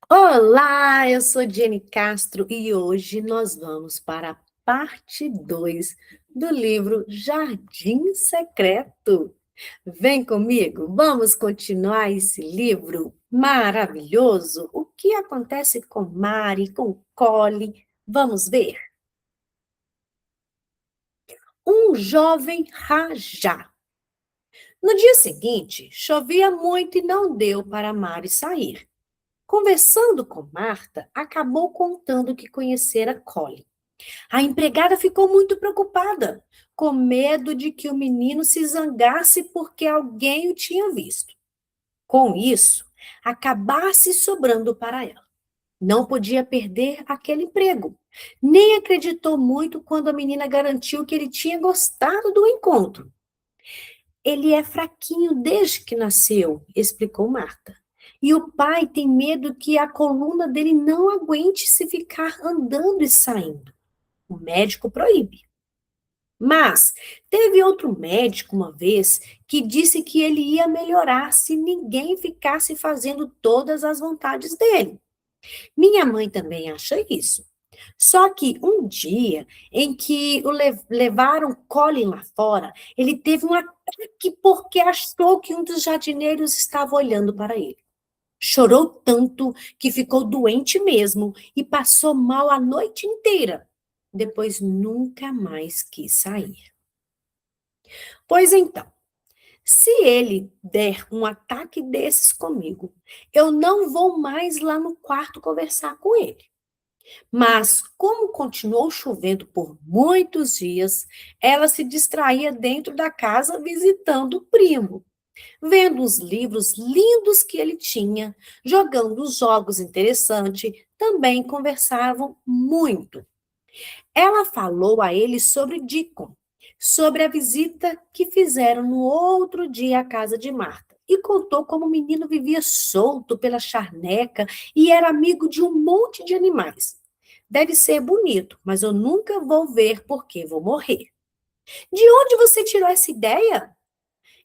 Olá, eu sou Jenny Castro e hoje nós vamos para a parte 2 do livro Jardim Secreto. Vem comigo, vamos continuar esse livro maravilhoso. O que acontece com Mari, com Colin? Vamos ver. Um jovem rajá. No dia seguinte, chovia muito e não deu para Mari sair. Conversando com Marta, acabou contando que conhecera Colin. A empregada ficou muito preocupada, com medo de que o menino se zangasse porque alguém o tinha visto. Com isso, acabasse sobrando para ela. Não podia perder aquele emprego. Nem acreditou muito quando a menina garantiu que ele tinha gostado do encontro. Ele é fraquinho desde que nasceu, explicou Marta. E o pai tem medo que a coluna dele não aguente se ficar andando e saindo. O médico proíbe. Mas teve outro médico uma vez que disse que ele ia melhorar se ninguém ficasse fazendo todas as vontades dele. Minha mãe também acha isso. Só que um dia em que levaram Colin lá fora, ele teve um ataque porque achou que um dos jardineiros estava olhando para ele. Chorou tanto que ficou doente mesmo e passou mal a noite inteira. Depois nunca mais quis sair. Pois então, se ele der um ataque desses comigo, eu não vou mais lá no quarto conversar com ele. Mas, como continuou chovendo por muitos dias, ela se distraía dentro da casa visitando o primo, vendo os livros lindos que ele tinha, jogando jogos interessantes, também conversavam muito. Ela falou a ele sobre Deacon, sobre a visita que fizeram no outro dia à casa de Marta, e contou como o menino vivia solto pela charneca e era amigo de um monte de animais. Deve ser bonito, mas eu nunca vou ver porque vou morrer. De onde você tirou essa ideia?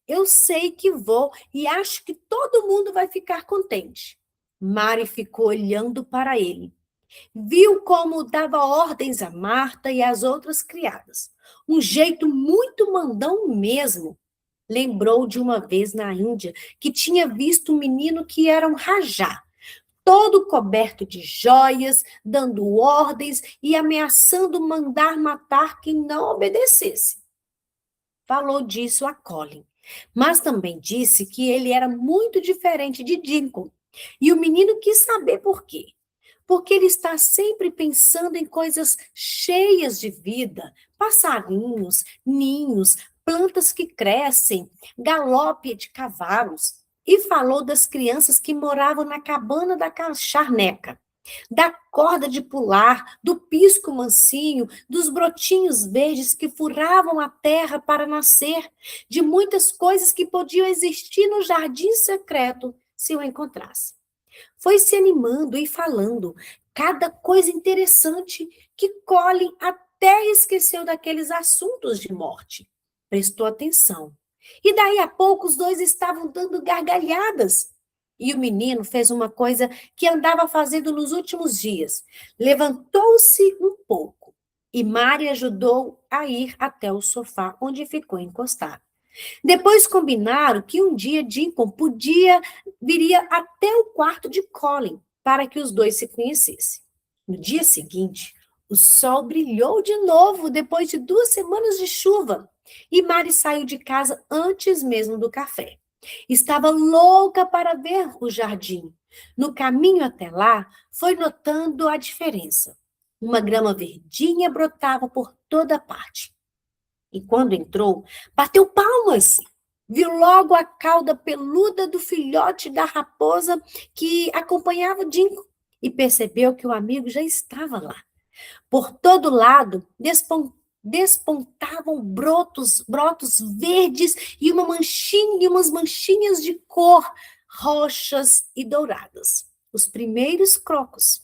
Eu sei que vou e acho que todo mundo vai ficar contente. Mari ficou olhando para ele. Viu como dava ordens a Marta e às outras criadas. Um jeito muito mandão mesmo. Lembrou de uma vez na Índia que tinha visto um menino que era um rajá, todo coberto de joias, dando ordens e ameaçando mandar matar quem não obedecesse. Falou disso a Colin, mas também disse que ele era muito diferente de Dingle. E o menino quis saber por quê. Porque ele está sempre pensando em coisas cheias de vida, passarinhos, ninhos, plantas que crescem, galope de cavalos. E falou das crianças que moravam na cabana da charneca, da corda de pular, do pisco mansinho, dos brotinhos verdes que furavam a terra para nascer, de muitas coisas que podiam existir no jardim secreto se o encontrasse. Foi se animando e falando cada coisa interessante que Colin até esqueceu daqueles assuntos de morte. Prestou atenção. E daí a pouco os dois estavam dando gargalhadas. E o menino fez uma coisa que andava fazendo nos últimos dias. Levantou-se um pouco e Mari ajudou a ir até o sofá onde ficou encostado. Depois combinaram que um dia Dincoln viria até o quarto de Colin para que os dois se conhecessem. No dia seguinte, o sol brilhou de novo depois de 2 semanas de chuva e Mari saiu de casa antes mesmo do café. Estava louca para ver o jardim. No caminho até lá, foi notando a diferença. Uma grama verdinha brotava por toda parte. E quando entrou, bateu palmas. Viu logo a cauda peluda do filhote da raposa que acompanhava Dingo e percebeu que o amigo já estava lá. Por todo lado, despontavam brotos verdes e umas manchinhas de cor, roxas e douradas. Os primeiros crocos.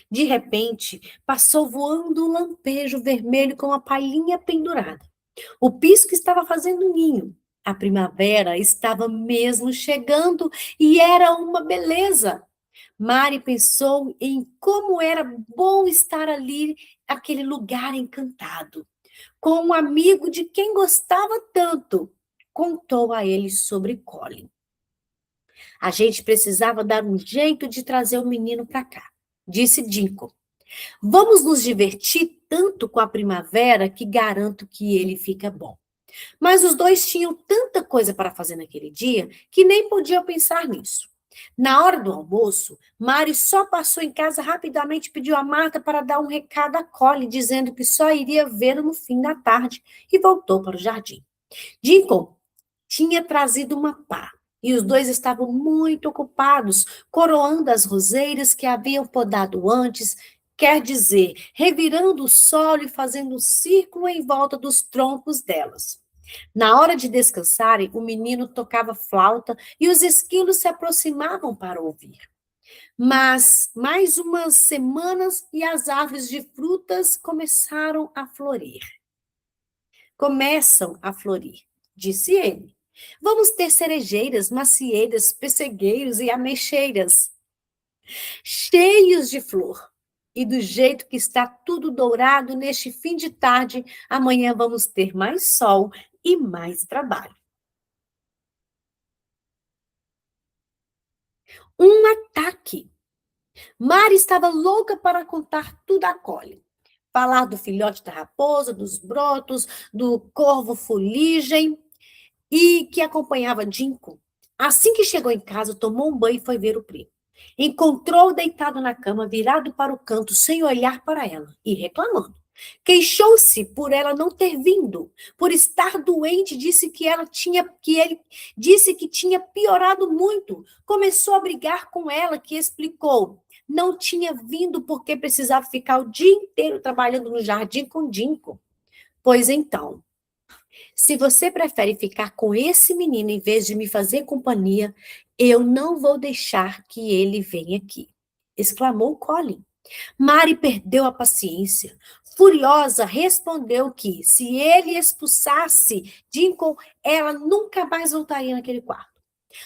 De repente, passou voando um lampejo vermelho com uma palhinha pendurada. O pisco estava fazendo ninho. A primavera estava mesmo chegando e era uma beleza. Mari pensou em como era bom estar ali, aquele lugar encantado, com um amigo de quem gostava tanto. Contou a ele sobre Colin. A gente precisava dar um jeito de trazer o menino para cá, disse Dinko. Vamos nos divertir tanto com a primavera que garanto que ele fica bom. Mas os dois tinham tanta coisa para fazer naquele dia que nem podiam pensar nisso. Na hora do almoço, Mari só passou em casa rapidamente e pediu a Marta para dar um recado a Colin, dizendo que só iria vê-lo no fim da tarde e voltou para o jardim. Dinko tinha trazido uma pá e os dois estavam muito ocupados, coroando as roseiras que haviam podado antes, quer dizer, revirando o solo e fazendo um círculo em volta dos troncos delas. Na hora de descansarem, o menino tocava flauta e os esquilos se aproximavam para ouvir. Mas mais umas semanas e as árvores de frutas começaram a florir. Começam a florir, disse ele. Vamos ter cerejeiras, macieiras, pessegueiros e ameixeiras, cheios de flor. E do jeito que está tudo dourado neste fim de tarde, amanhã vamos ter mais sol e mais trabalho. Um ataque. Mari estava louca para contar tudo a Colin. Falar do filhote da raposa, dos brotos, do corvo fuligem e que acompanhava Dinko. Assim que chegou em casa, tomou um banho e foi ver o primo. Encontrou-o deitado na cama, virado para o canto, sem olhar para ela e reclamando. Queixou-se por ela não ter vindo, por estar doente, que ele disse que tinha piorado muito. Começou a brigar com ela, que explicou. Não tinha vindo porque precisava ficar o dia inteiro trabalhando no jardim com Dinko. Pois então, se você prefere ficar com esse menino em vez de me fazer companhia, eu não vou deixar que ele venha aqui, exclamou Colin. Mari perdeu a paciência. Furiosa, respondeu que, se ele expulsasse Dinko, ela nunca mais voltaria naquele quarto.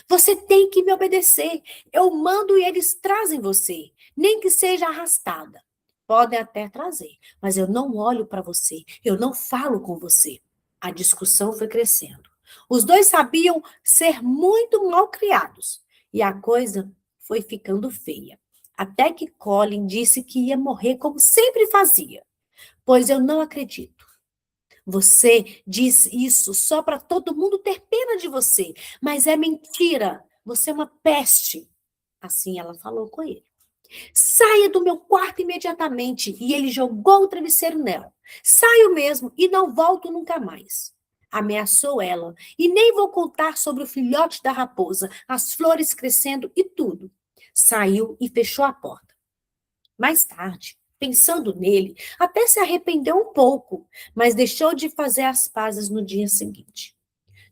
Você tem que me obedecer. Eu mando e eles trazem você, nem que seja arrastada. Podem até trazer, mas eu não olho para você, eu não falo com você. A discussão foi crescendo. Os dois sabiam ser muito mal criados e a coisa foi ficando feia. Até que Colin disse que ia morrer como sempre fazia. Pois eu não acredito. Você diz isso só para todo mundo ter pena de você, mas é mentira. Você é uma peste. Assim ela falou com ele. Saia do meu quarto imediatamente. E ele jogou o travesseiro nela. Saio mesmo e não volto nunca mais. Ameaçou ela. E nem vou contar sobre o filhote da raposa, as flores crescendo e tudo. Saiu e fechou a porta. Mais tarde, pensando nele, até se arrependeu um pouco, mas deixou de fazer as pazes no dia seguinte.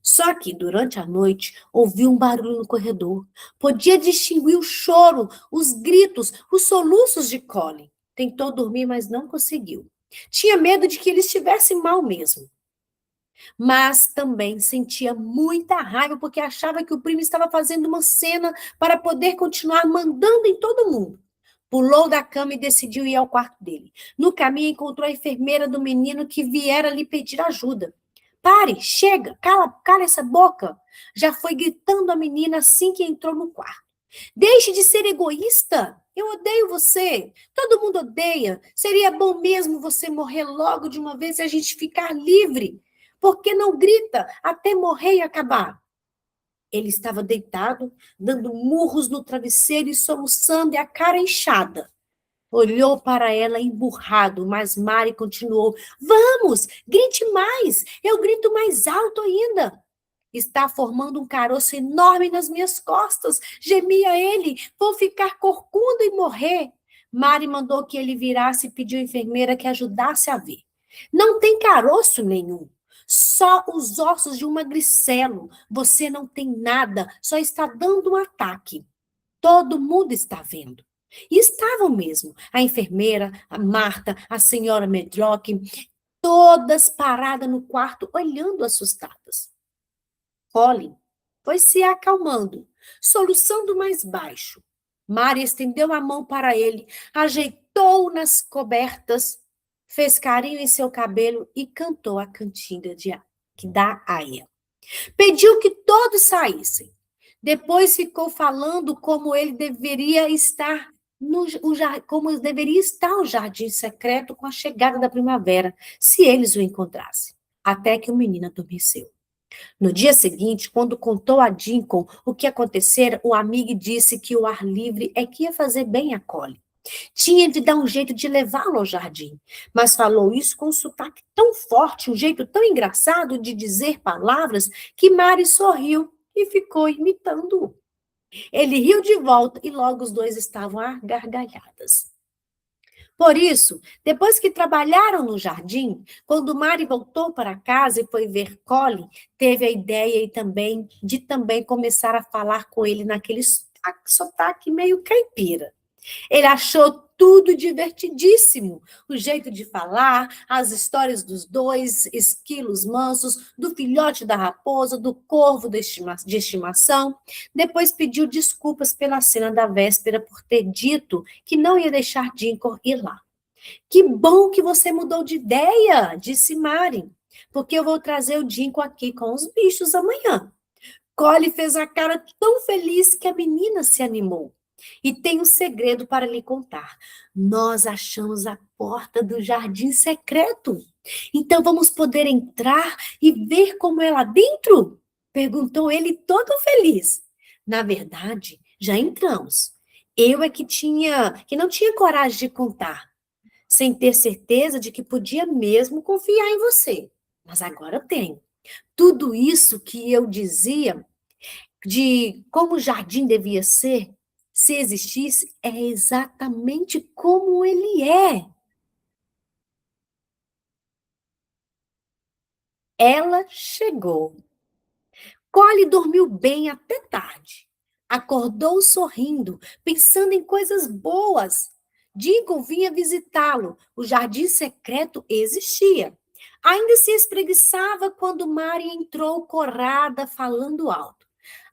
Só que, durante a noite, ouviu um barulho no corredor. Podia distinguir o choro, os gritos, os soluços de Colin. Tentou dormir, mas não conseguiu. Tinha medo de que ele estivesse mal mesmo. Mas também sentia muita raiva porque achava que o primo estava fazendo uma cena para poder continuar mandando em todo mundo. Pulou da cama e decidiu ir ao quarto dele. No caminho, encontrou a enfermeira do menino que viera lhe pedir ajuda. Pare, chega, cala essa boca. Já foi gritando a menina assim que entrou no quarto. Deixe de ser egoísta. Eu odeio você. Todo mundo odeia. Seria bom mesmo você morrer logo de uma vez e a gente ficar livre. Por que não grita até morrer e acabar? Ele estava deitado, dando murros no travesseiro e soluçando e a cara inchada. Olhou para ela emburrado, mas Mari continuou. Vamos, grite mais, eu grito mais alto ainda. Está formando um caroço enorme nas minhas costas, gemia ele, vou ficar corcunda e morrer. Mari mandou que ele virasse e pediu à enfermeira que ajudasse a ver. Não tem caroço nenhum, só os ossos de um magricelo. Você não tem nada, só está dando um ataque. Todo mundo está vendo. E estavam mesmo. A enfermeira, a Marta, a senhora Medlock, todas paradas no quarto, olhando assustadas. Colin foi se acalmando, soluçando mais baixo. Mari estendeu a mão para ele, ajeitou nas cobertas, fez carinho em seu cabelo e cantou a cantiga da Aya. Pediu que todos saíssem. Depois ficou falando como ele deveria estar como deveria estar o jardim secreto com a chegada da primavera, se eles o encontrassem. Até que o menino adormeceu. No dia seguinte, quando contou a Dincon o que acontecera, o amigo disse que o ar livre é que ia fazer bem a Collie. Tinha de dar um jeito de levá-lo ao jardim, mas falou isso com um sotaque tão forte, um jeito tão engraçado de dizer palavras, que Mari sorriu e ficou imitando-o. Ele riu de volta e logo os dois estavam a gargalhadas. Por isso, depois que trabalharam no jardim, quando Mari voltou para casa e foi ver Colin, teve a ideia de também começar a falar com ele naquele sotaque meio caipira. Ele achou tudo divertidíssimo. O jeito de falar, as histórias dos dois esquilos mansos, do filhote da raposa, do corvo de estimação. Depois pediu desculpas pela cena da véspera por ter dito que não ia deixar Dincor ir lá. Que bom que você mudou de ideia, disse Mari, porque eu vou trazer o Dincor aqui com os bichos amanhã. Collie fez a cara tão feliz que a menina se animou. E tem um segredo para lhe contar. Nós achamos a porta do jardim secreto. Então vamos poder entrar e ver como é lá dentro? Perguntou ele todo feliz. Na verdade, já entramos. Eu é que não tinha coragem de contar, sem ter certeza de que podia mesmo confiar em você. Mas agora tenho. Tudo isso que eu dizia de como o jardim devia ser, se existisse, é exatamente como ele é. Ela chegou. Collie dormiu bem até tarde. Acordou sorrindo, pensando em coisas boas. Dincon vinha visitá-lo. O jardim secreto existia. Ainda se espreguiçava quando Mari entrou corada, falando alto.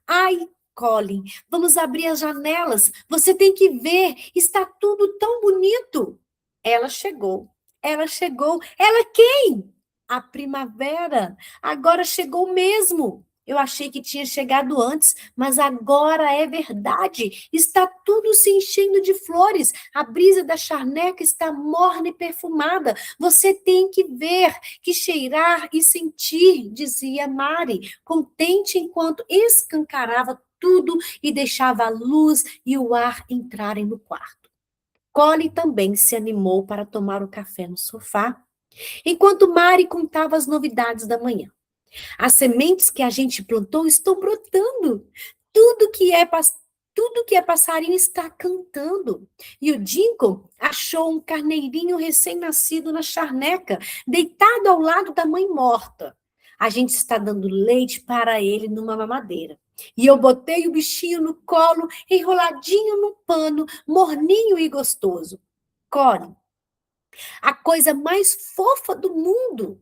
Ai, Colin, vamos abrir as janelas. Você tem que ver, está tudo tão bonito. Ela chegou. Ela chegou. Ela quem? A primavera. Agora chegou mesmo. Eu achei que tinha chegado antes, mas agora é verdade. Está tudo se enchendo de flores. A brisa da charneca está morna e perfumada. Você tem que ver, que cheirar e sentir, dizia Mari, contente enquanto escancarava tudo e deixava a luz e o ar entrarem no quarto. Collie também se animou para tomar o café no sofá, enquanto Mari contava as novidades da manhã. As sementes que a gente plantou estão brotando. Tudo que é passarinho está cantando. E o Dincon achou um carneirinho recém-nascido na charneca, deitado ao lado da mãe morta. A gente está dando leite para ele numa mamadeira. E eu botei o bichinho no colo, enroladinho no pano, morninho e gostoso. Colin, a coisa mais fofa do mundo.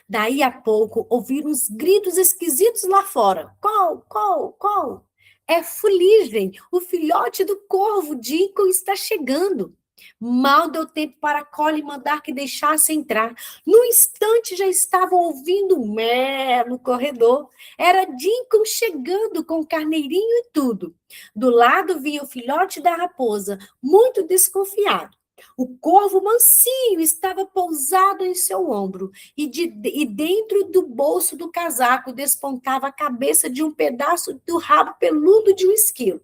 Daí a pouco, ouviram uns gritos esquisitos lá fora. Col, col, col. É fuligem, o filhote do corvo Dincon está chegando. Mal deu tempo para Collie mandar que deixasse entrar. No instante já estavam ouvindo um mé no corredor. Era Dincon chegando com o carneirinho e tudo. Do lado vinha o filhote da raposa, muito desconfiado. O corvo mansinho estava pousado em seu ombro e dentro do bolso do casaco despontava a cabeça de um pedaço do rabo peludo de um esquilo.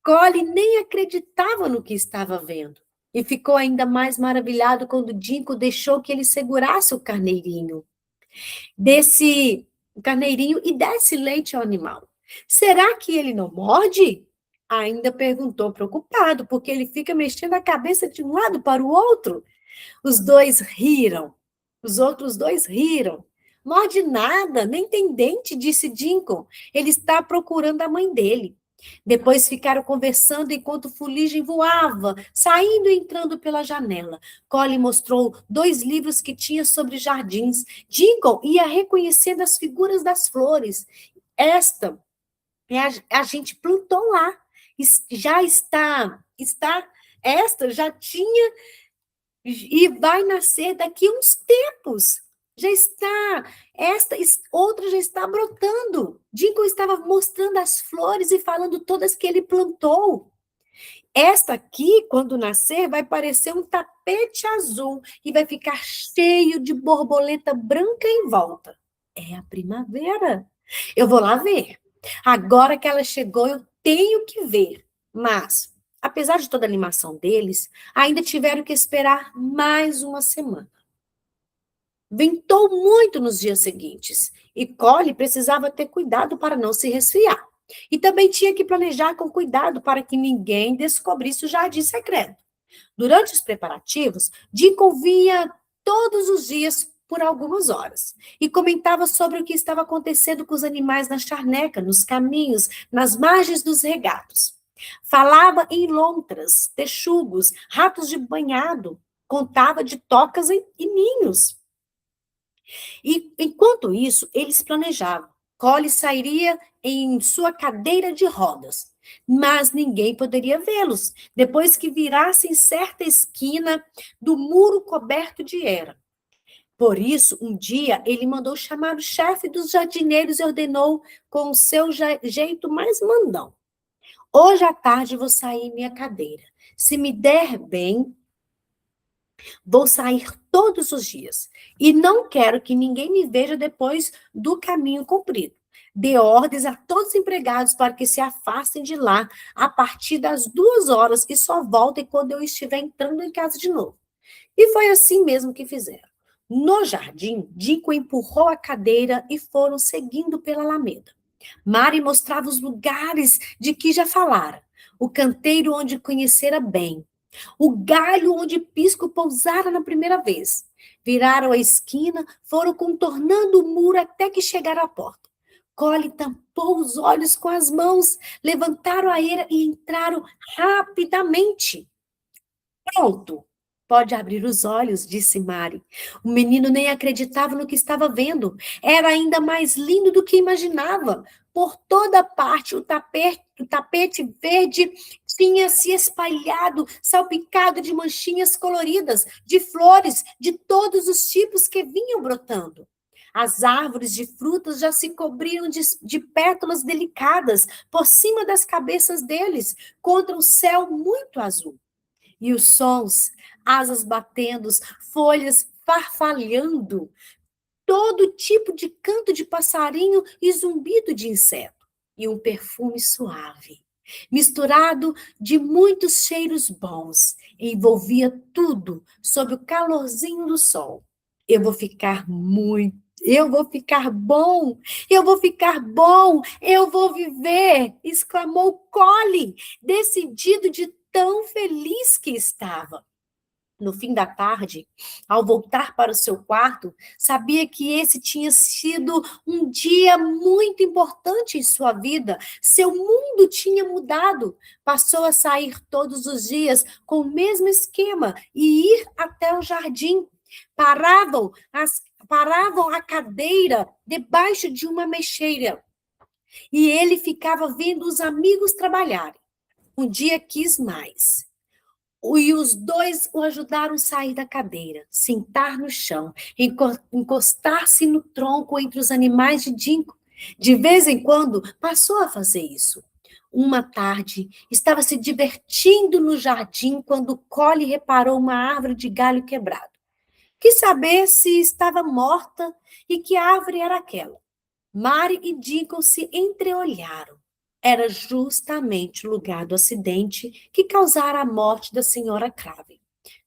Collie nem acreditava no que estava vendo e ficou ainda mais maravilhado quando Dincon deixou que ele segurasse o carneirinho e desse leite ao animal. Será que ele não morde? Ainda perguntou preocupado, porque ele fica mexendo a cabeça de um lado para o outro. Os dois riram. Os outros dois riram. Morde nada, nem tem dente, disse Dincon. Ele está procurando a mãe dele. Depois ficaram conversando enquanto Fuligem voava, saindo e entrando pela janela. Collie mostrou 2 livros que tinha sobre jardins. Dincon ia reconhecendo as figuras das flores. Esta a gente plantou lá. esta já tinha e vai nascer daqui a uns tempos. Já está, outra já está brotando. Dinkle estava mostrando as flores e falando todas que ele plantou. Esta aqui, quando nascer, vai parecer um tapete azul e vai ficar cheio de borboleta branca em volta. É a primavera. Eu vou lá ver. Agora que ela chegou, eu tenho que ver. Mas, apesar de toda a animação deles, ainda tiveram que esperar mais uma semana. Ventou muito nos dias seguintes e Collie precisava ter cuidado para não se resfriar. E também tinha que planejar com cuidado para que ninguém descobrisse o jardim secreto. Durante os preparativos, Dickon via todos os dias por algumas horas e comentava sobre o que estava acontecendo com os animais na charneca, nos caminhos, nas margens dos regatos. Falava em lontras, texugos, ratos de banhado, contava de tocas e ninhos. E, enquanto isso, eles planejavam. Collie sairia em sua cadeira de rodas, mas ninguém poderia vê-los, depois que virassem certa esquina do muro coberto de era. Por isso, um dia, ele mandou chamar o chefe dos jardineiros e ordenou com o seu jeito mais mandão. Hoje à tarde vou sair em minha cadeira. Se me der bem, vou sair todos os dias e não quero que ninguém me veja depois do caminho comprido. Dê ordens a todos os empregados para que se afastem de lá a partir das 2 horas e só voltem quando eu estiver entrando em casa de novo. E foi assim mesmo que fizeram. No jardim, Dico empurrou a cadeira e foram seguindo pela alameda. Mari mostrava os lugares de que já falara, o canteiro onde conhecera bem, o galho onde Pisco pousara na primeira vez. Viraram a esquina, foram contornando o muro até que chegaram à porta. Collie tampou os olhos com as mãos, levantaram a eira e entraram rapidamente. Pronto, pode abrir os olhos, disse Mari. O menino nem acreditava no que estava vendo. Era ainda mais lindo do que imaginava. Por toda parte, o tapete verde tinha se espalhado, salpicado de manchinhas coloridas, de flores de todos os tipos que vinham brotando. As árvores de frutas já se cobriram de pétalas delicadas por cima das cabeças deles, contra o céu muito azul. E os sons, asas batendo, folhas farfalhando, todo tipo de canto de passarinho e zumbido de inseto, e um perfume suave, misturado de muitos cheiros bons, envolvia tudo sob o calorzinho do sol. Eu vou ficar bom, eu vou ficar bom, eu vou viver, exclamou Collie, decidido de tão feliz que estava. No fim da tarde, ao voltar para o seu quarto, sabia que esse tinha sido um dia muito importante em sua vida. Seu mundo tinha mudado. Passou a sair todos os dias com o mesmo esquema e ir até o jardim. Paravam a cadeira debaixo de uma mexeira e ele ficava vendo os amigos trabalharem. Um dia quis mais. E os dois o ajudaram a sair da cadeira, sentar no chão, encostar-se no tronco entre os animais de ginkgo. De vez em quando, passou a fazer isso. Uma tarde, estava se divertindo no jardim quando Collie reparou uma árvore de galho quebrado. Quis saber se estava morta e que árvore era aquela. Mari e Dickon se entreolharam. Era justamente o lugar do acidente que causara a morte da senhora Crave.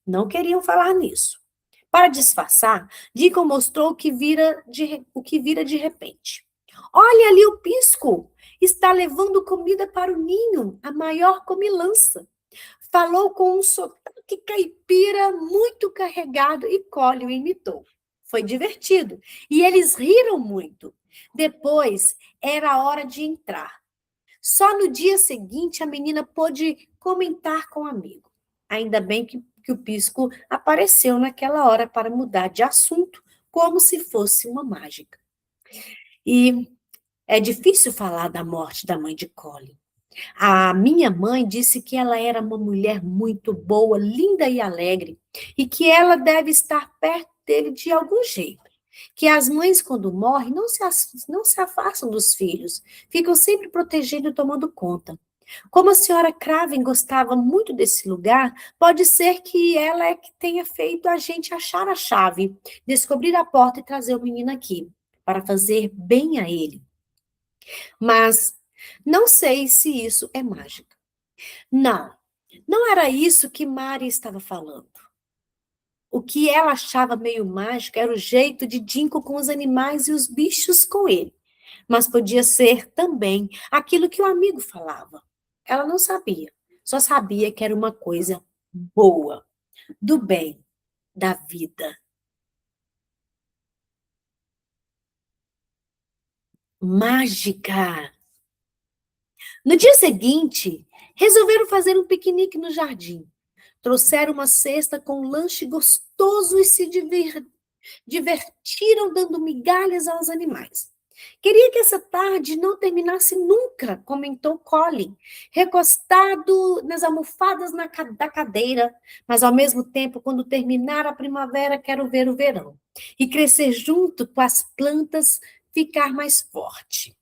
Não queriam falar nisso. Para disfarçar, Dickon mostrou o que vira de repente. Olha ali o pisco! Está levando comida para o ninho, a maior comilança. Falou com um sotaque caipira muito carregado e Collie o imitou. Foi divertido e eles riram muito. Depois era a hora de entrar. Só no dia seguinte a menina pôde comentar com o amigo. Ainda bem que o Pisco apareceu naquela hora para mudar de assunto, como se fosse uma mágica. E é difícil falar da morte da mãe de Collie. A minha mãe disse que ela era uma mulher muito boa, linda e alegre, e que ela deve estar perto dele de algum jeito. Que as mães, quando morrem, não se afastam dos filhos, ficam sempre protegendo e tomando conta. Como a senhora Craven gostava muito desse lugar, pode ser que ela é que tenha feito a gente achar a chave, descobrir a porta e trazer o menino aqui, para fazer bem a ele. Mas não sei se isso é mágica. Não, não era isso que Mari estava falando. O que ela achava meio mágico era o jeito de Dinko com os animais e os bichos com ele. Mas podia ser também aquilo que o amigo falava. Ela não sabia, só sabia que era uma coisa boa, do bem, da vida. Mágica! No dia seguinte, resolveram fazer um piquenique no jardim. Trouxeram uma cesta com um lanche gostoso e se divertiram dando migalhas aos animais. Queria que essa tarde não terminasse nunca, comentou Colin, recostado nas almofadas da cadeira, mas ao mesmo tempo, quando terminar a primavera, quero ver o verão e crescer junto com as plantas, ficar mais forte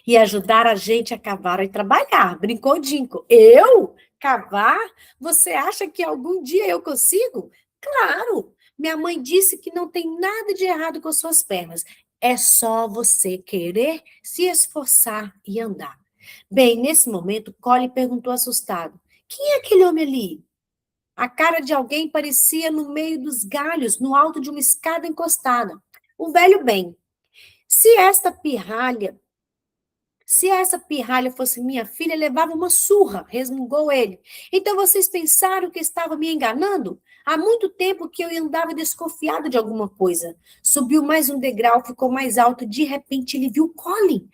e ajudar a gente a cavar e trabalhar. Brincou Dinko. Eu? Cavar? Você acha que algum dia eu consigo? Claro! Minha mãe disse que não tem nada de errado com suas pernas. É só você querer se esforçar e andar. Bem, nesse momento, Collie perguntou assustado: quem é aquele homem ali? A cara de alguém parecia no meio dos galhos, no alto de uma escada encostada. O velho bem. Se esta pirralha Se essa pirralha fosse minha filha, levava uma surra, resmungou ele. Então vocês pensaram que estava me enganando? Há muito tempo que eu andava desconfiado de alguma coisa. Subiu mais um degrau, ficou mais alto. De repente ele viu Colin.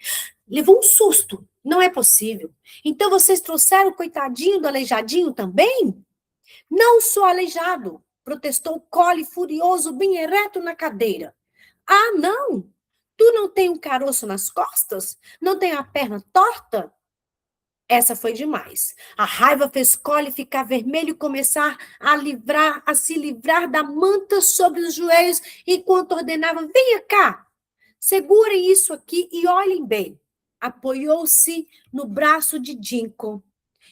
Levou um susto. Não é possível. Então vocês trouxeram o coitadinho do aleijadinho também? Não sou aleijado, protestou Colin furioso, bem ereto na cadeira. Ah, não? Tu não tem um caroço nas costas? Não tem a perna torta? Essa foi demais. A raiva fez Collie ficar vermelho e começar a se livrar da manta sobre os joelhos, enquanto ordenava: venha cá, segurem isso aqui e olhem bem. Apoiou-se no braço de Dinko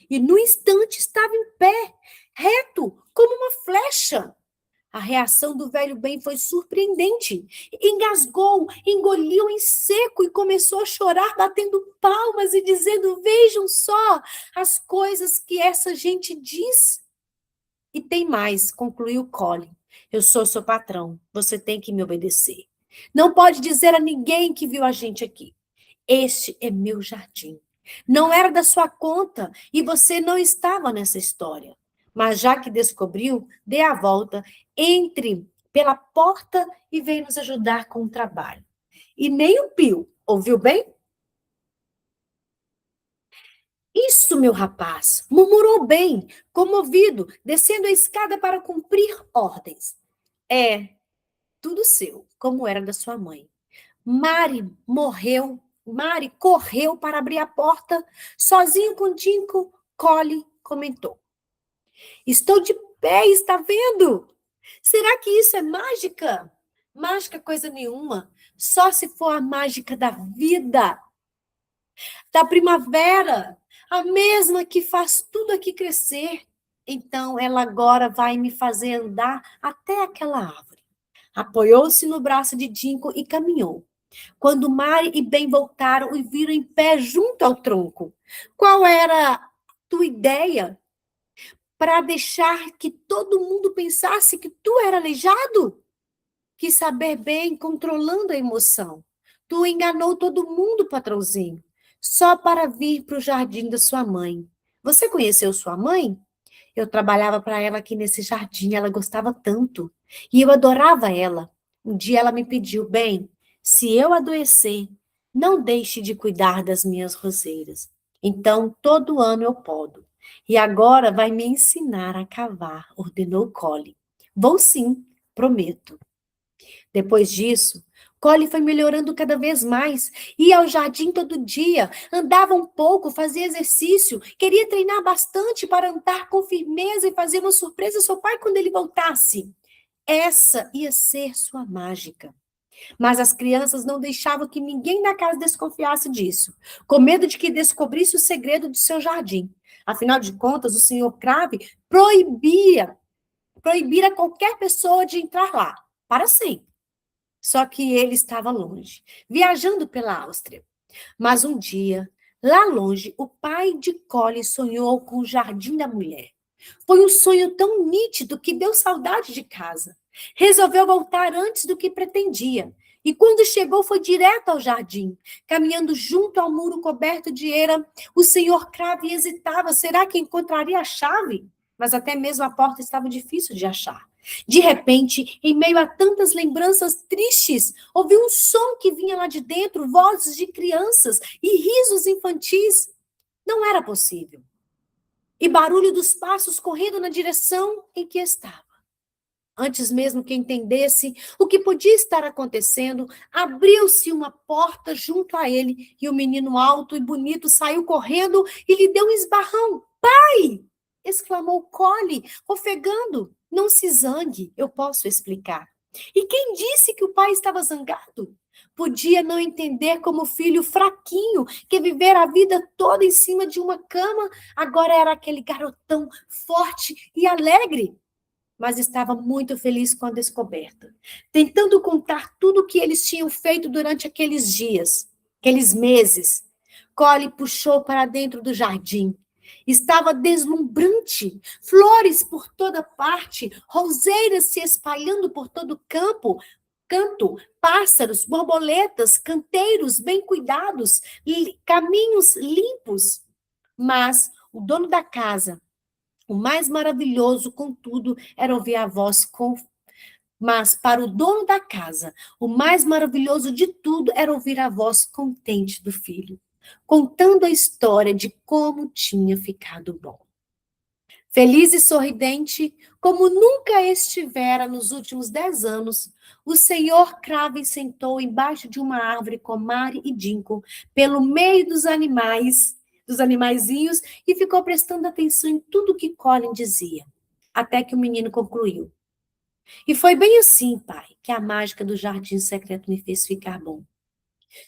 e no instante estava em pé, reto, como uma flecha. A reação do velho bem foi surpreendente. Engasgou, engoliu em seco e começou a chorar, batendo palmas e dizendo: vejam só as coisas que essa gente diz. E tem mais, concluiu Colin. Eu sou seu patrão, você tem que me obedecer. Não pode dizer a ninguém que viu a gente aqui. Este é meu jardim. Não era da sua conta e você não estava nessa história. Mas já que descobriu, dê a volta, entre pela porta e venha nos ajudar com o trabalho. E nem um pio, ouviu bem? Isso, meu rapaz, murmurou bem, comovido, descendo a escada para cumprir ordens. É, tudo seu, como era da sua mãe. Mari correu para abrir a porta, sozinho com Dinko. Collie comentou: estou de pé, está vendo? Será que isso é mágica? Mágica coisa nenhuma, só se for a mágica da vida, da primavera, a mesma que faz tudo aqui crescer. Então ela agora vai me fazer andar até aquela árvore. Apoiou-se no braço de Dinko e caminhou. Quando Mari e Ben voltaram e viram em pé junto ao tronco. Qual era a tua ideia para deixar que todo mundo pensasse que tu era aleijado? Quis saber bem, controlando a emoção. Tu enganou todo mundo, patrãozinho, só para vir para o jardim da sua mãe. Você conheceu sua mãe? Eu trabalhava para ela aqui nesse jardim, ela gostava tanto. E eu adorava ela. Um dia ela me pediu: bem, se eu adoecer, não deixe de cuidar das minhas roseiras. Então, todo ano eu podo. E agora vai me ensinar a cavar, ordenou Collie. Vou sim, prometo. Depois disso, Collie foi melhorando cada vez mais. Ia ao jardim todo dia, andava um pouco, fazia exercício, queria treinar bastante para andar com firmeza e fazer uma surpresa ao seu pai quando ele voltasse. Essa ia ser sua mágica. Mas as crianças não deixavam que ninguém na casa desconfiasse disso, com medo de que descobrisse o segredo de seu jardim. Afinal de contas, o senhor Crave proibira qualquer pessoa de entrar lá, para sempre. Só que ele estava longe, viajando pela Áustria. Mas um dia, lá longe, o pai de Collie sonhou com o jardim da mulher. Foi um sonho tão nítido que deu saudade de casa. Resolveu voltar antes do que pretendia. E quando chegou, foi direto ao jardim. Caminhando junto ao muro coberto de eira, o senhor Crave hesitava. Será que encontraria a chave? Mas até mesmo a porta estava difícil de achar. De repente, em meio a tantas lembranças tristes, ouviu um som que vinha lá de dentro, vozes de crianças e risos infantis. Não era possível. E barulho dos passos correndo na direção em que estava. Antes mesmo que entendesse o que podia estar acontecendo, abriu-se uma porta junto a ele e o menino alto e bonito saiu correndo e lhe deu um esbarrão. Pai! Exclamou Collie, ofegando. Não se zangue, eu posso explicar. E quem disse que o pai estava zangado? Podia não entender como filho fraquinho que vivera a vida toda em cima de uma cama, agora era aquele garotão forte e alegre. Mas estava muito feliz com a descoberta, tentando contar tudo o que eles tinham feito durante aqueles dias, aqueles meses. Collie puxou para dentro do jardim. Estava deslumbrante, flores por toda parte, roseiras se espalhando por todo o canto, pássaros, borboletas, canteiros bem cuidados, caminhos limpos. Mas o dono da casa, o mais maravilhoso, contudo, era ouvir a voz Mas para o dono da casa, o mais maravilhoso de tudo era ouvir a voz contente do filho, contando a história de como tinha ficado bom. Feliz e sorridente, como nunca estivera nos últimos 10 anos, o senhor Craven sentou embaixo de uma árvore com Mari e Dinko, pelo meio dos animaizinhos, e ficou prestando atenção em tudo que Colin dizia, até que o menino concluiu. E foi bem assim, pai, que a mágica do jardim secreto me fez ficar bom.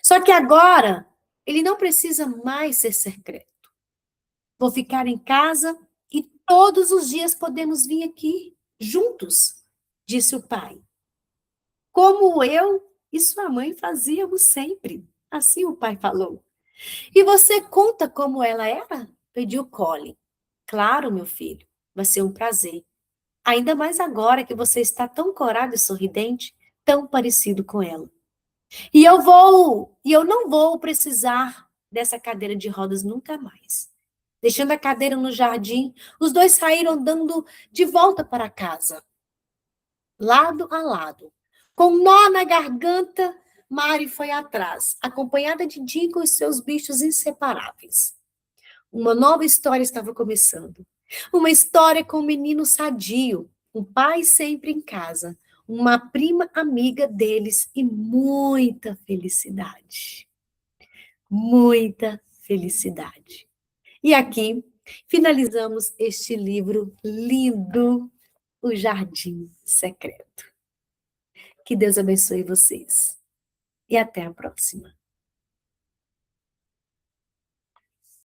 Só que agora, ele não precisa mais ser secreto. Vou ficar em casa e todos os dias podemos vir aqui, juntos, disse o pai. Como eu e sua mãe fazíamos sempre. Assim o pai falou. E você conta como ela era? Pediu Colin. Claro, meu filho, vai ser um prazer. Ainda mais agora que você está tão corado e sorridente, tão parecido com ela. E eu não vou precisar dessa cadeira de rodas nunca mais. Deixando a cadeira no jardim, os dois saíram andando de volta para casa, lado a lado. Com um nó na garganta, Mari foi atrás, acompanhada de Dinko e seus bichos inseparáveis. Uma nova história estava começando. Uma história com um menino sadio, um pai sempre em casa, uma prima amiga deles e muita felicidade. Muita felicidade. E aqui finalizamos este livro lindo, O Jardim Secreto. Que Deus abençoe vocês. E até a próxima.